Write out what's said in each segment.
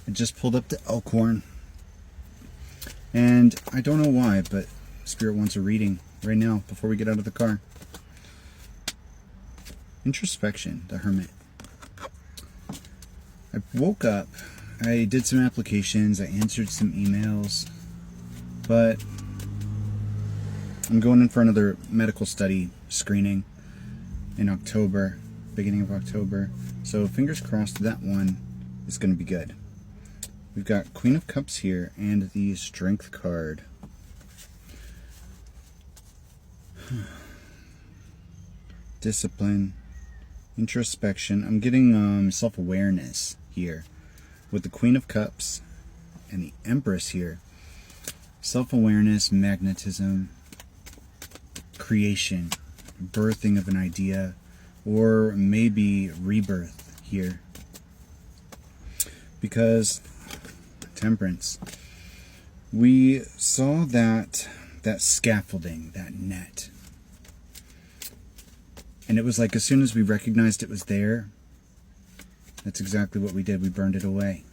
I just pulled up the Elkhorn, and I don't know why, but Spirit wants a reading right now before we get out of the car. Introspection, the Hermit. I woke up, I did some applications, I answered some emails, but I'm going in for another medical study screening in October, beginning of October. So fingers crossed that one is going to be good. We've got Queen of Cups here and the Strength card. Discipline, introspection. I'm getting self-awareness here with the Queen of Cups and the Empress here. Self-awareness, magnetism, creation, birthing of an idea, or maybe rebirth here. Because Temperance, we saw that scaffolding, that net, and it was like as soon as we recognized it was there, that's exactly what we did. We burned it away.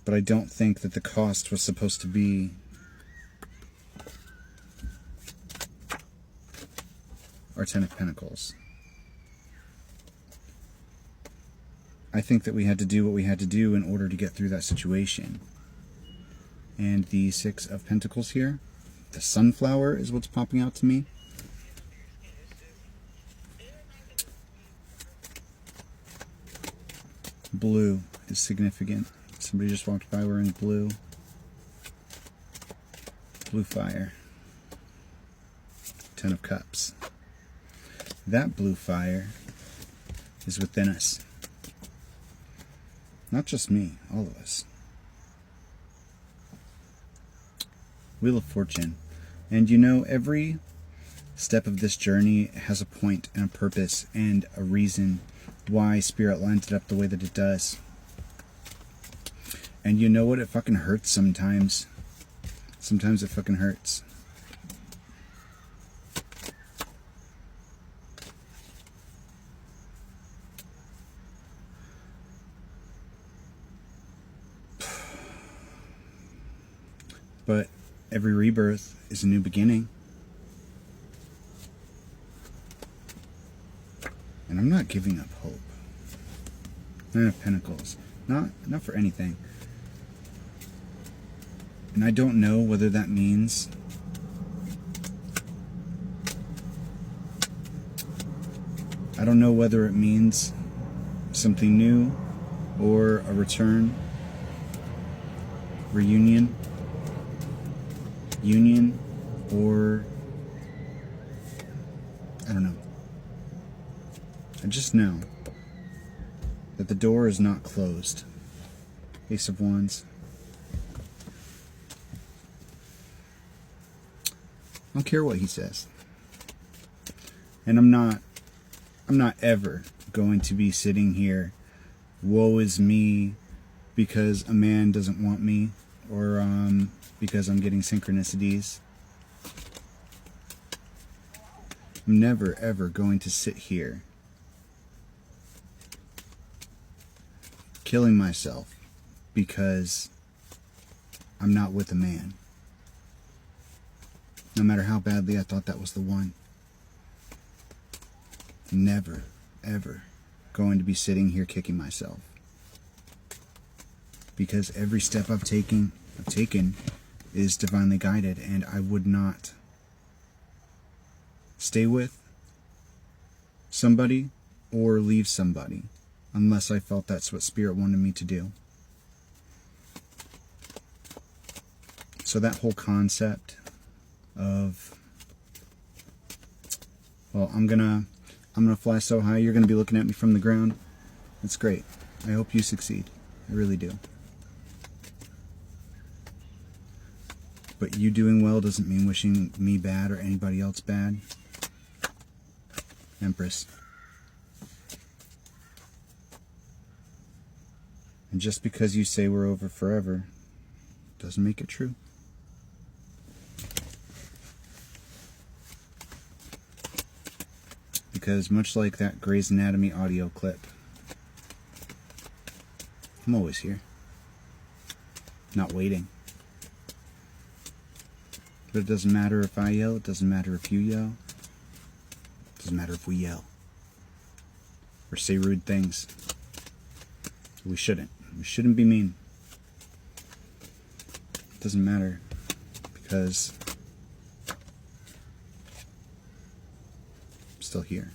But I don't think that the cost was supposed to be our Ten of Pentacles. I think that we had to do what we had to do in order to get through that situation. And the Six of Pentacles here, the Sunflower is what's popping out to me. Blue is significant. Somebody just walked by wearing blue. Blue fire. Ten of Cups. That blue fire is within us. Not just me, all of us. Wheel of Fortune. And you know, every step of this journey has a point and a purpose and a reason why Spirit lined it up the way that it does. And you know what? It fucking hurts sometimes. Sometimes it fucking hurts. But every rebirth is a new beginning. And I'm not giving up hope. Nine of Pentacles. Not for anything. And I don't know whether that means I don't know whether it means something new or a return, reunion, union, or I don't know. I just know that the door is not closed. Ace of Wands. I don't care what he says. And I'm not ever going to be sitting here, woe is me, because a man doesn't want me, or because I'm getting synchronicities. I'm never ever going to sit here killing myself because I'm not with a man. No matter how badly I thought that was the one. Never, ever going to be sitting here kicking myself. Because every step I've taken is divinely guided, and I would not stay with somebody or leave somebody unless I felt that's what Spirit wanted me to do. So that whole concept of, well, I'm gonna fly so high you're gonna be looking at me from the ground. That's great. I hope you succeed. I really do. But you doing well doesn't mean wishing me bad or anybody else bad. Empress. And just because you say we're over forever doesn't make it true. Because much like that Grey's Anatomy audio clip, I'm always here. Not waiting. But it doesn't matter if I yell, it doesn't matter if you yell. It doesn't matter if we yell. Or say rude things. We shouldn't. We shouldn't be mean. It doesn't matter. Because I'm still here.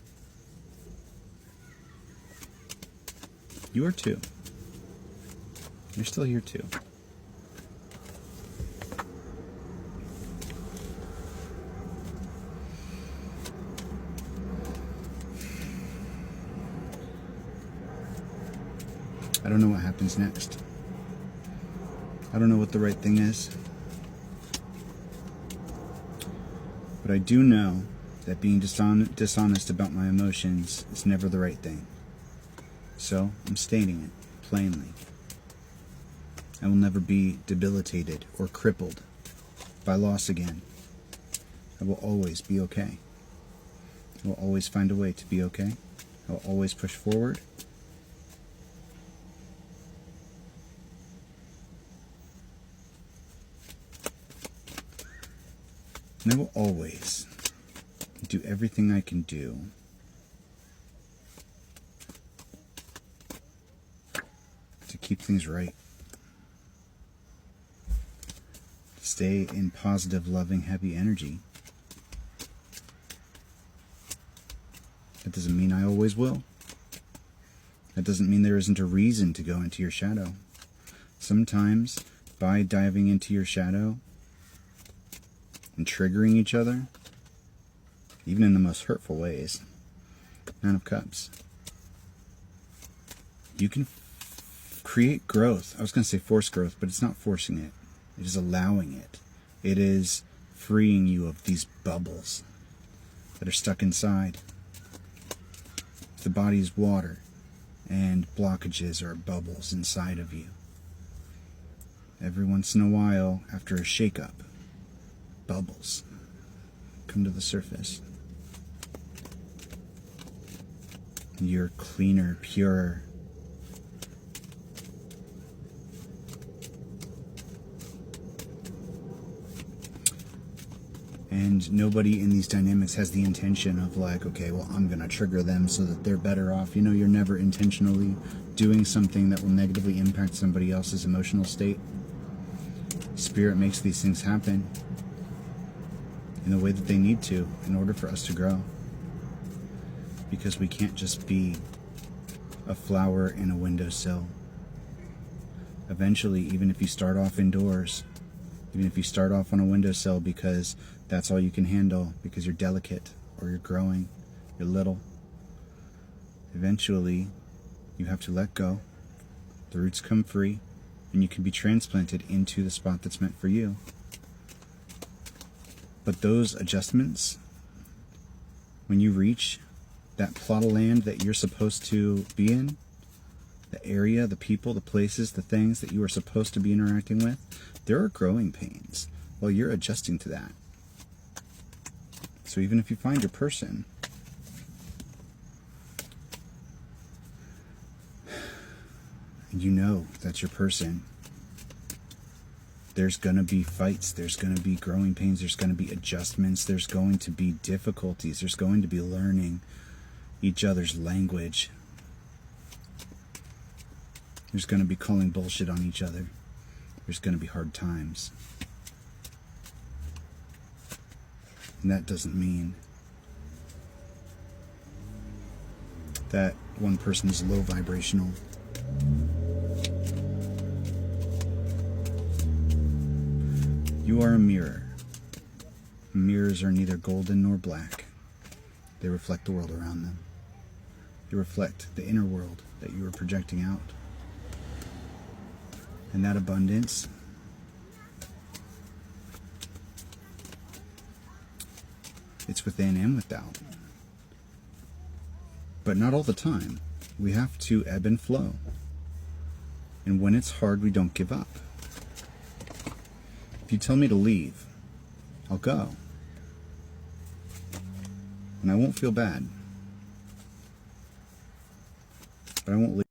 You are too. You're still here too. I don't know what happens next. I don't know what the right thing is. But I do know that being dishonest about my emotions is never the right thing. So I'm stating it plainly. I will never be debilitated or crippled by loss again. I will always be okay. I will always find a way to be okay. I will always push forward. And I will always do everything I can do to keep things right. Stay in positive, loving, happy energy. That doesn't mean I always will. That doesn't mean there isn't a reason to go into your shadow. Sometimes, by diving into your shadow and triggering each other, even in the most hurtful ways, Nine of Cups, you can create growth. I was going to say force growth, but it's not forcing it. It is allowing it. It is freeing you of these bubbles that are stuck inside. The body is water, and blockages are bubbles inside of you. Every once in a while, after a shakeup, bubbles come to the surface. You're cleaner, purer. And nobody in these dynamics has the intention of like, okay, well, I'm going to trigger them so that they're better off. You know, you're never intentionally doing something that will negatively impact somebody else's emotional state. Spirit makes these things happen in the way that they need to in order for us to grow. Because we can't just be a flower in a windowsill. Eventually, even if you start off indoors, even if you start off on a windowsill because that's all you can handle, because you're delicate or you're growing, you're little, eventually you have to let go. The roots come free, and you can be transplanted into the spot that's meant for you. But those adjustments, when you reach that plot of land that you're supposed to be in, the area, the people, the places, the things that you are supposed to be interacting with, there are growing pains while you're adjusting to that. So even if you find your person, and you know that's your person, there's going to be fights, there's going to be growing pains, there's going to be adjustments, there's going to be difficulties, there's going to be learning each other's language. There's going to be calling bullshit on each other. There's going to be hard times. And that doesn't mean that one person is low vibrational. You are a mirror. Mirrors are neither golden nor black. They reflect the world around them. They reflect the inner world that you are projecting out. And that abundance it's within and without. But not all the time. We have to ebb and flow. And when it's hard, we don't give up. If you tell me to leave, I'll go. And I won't feel bad. But I won't leave.